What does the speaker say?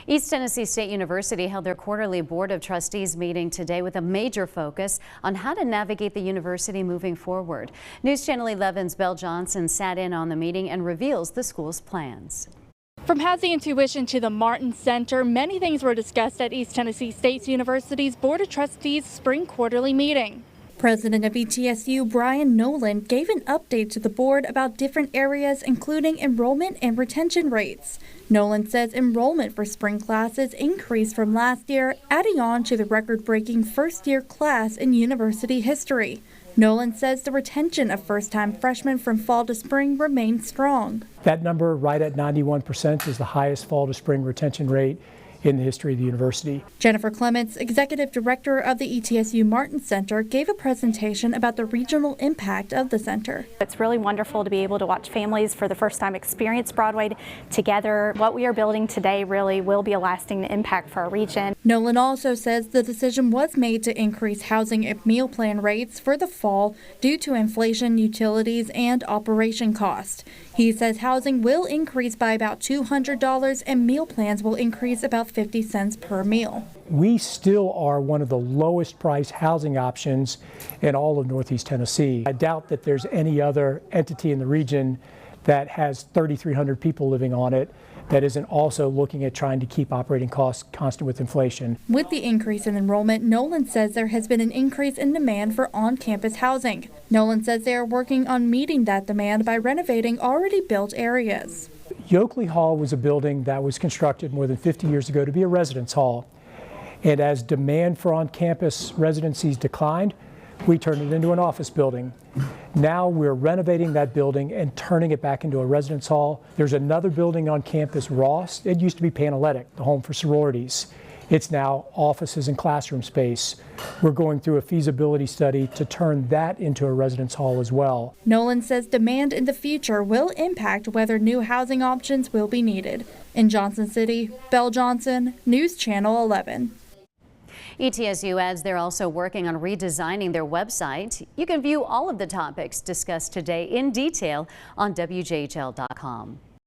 East Tennessee State University held their quarterly Board of Trustees meeting today with a major focus on how to navigate the university moving forward. News Channel 11's Belle Johnson sat in on the meeting and reveals the school's plans. From housing and tuition to the Martin Center, many things were discussed at East Tennessee State University's Board of Trustees spring quarterly meeting. President of ETSU Brian Nolan gave an update to the board about different areas, including enrollment and retention rates. Nolan says enrollment for spring classes increased from last year, adding on to the record-breaking first-year class in university history. Nolan says the retention of first-time freshmen from fall to spring remains strong. That number, right at 91%, is the highest fall to spring retention rate in the history of the university. Jennifer Clements, executive director of the ETSU Martin Center, gave a presentation about the regional impact of the center. It's really wonderful to be able to watch families for the first time experience Broadway together. What we are building today really will be a lasting impact for our region. Nolan also says the decision was made to increase housing and meal plan rates for the fall due to inflation, utilities, and operation costs. He says housing will increase by about $200 and meal plans will increase about 50 cents per meal. We still are one of the lowest priced housing options in all of Northeast Tennessee. I doubt that there's any other entity in the region that has 3,300 people living on it that isn't also looking at trying to keep operating costs constant with inflation. With the increase in enrollment, Nolan says there has been an increase in demand for on-campus housing. Nolan says they are working on meeting that demand by renovating already built areas. Yoakley Hall was a building that was constructed more than 50 years ago to be a residence hall. And as demand for on-campus residencies declined, we turned it into an office building. Now we're renovating that building and turning it back into a residence hall. There's another building on campus, Ross. It used to be Panalytic, the home for sororities. It's now offices and classroom space. We're going through a feasibility study to turn that into a residence hall as well. Nolan says demand in the future will impact whether new housing options will be needed. In Johnson City, Belle Johnson, News Channel 11. ETSU adds they're also working on redesigning their website. You can view all of the topics discussed today in detail on WJHL.com.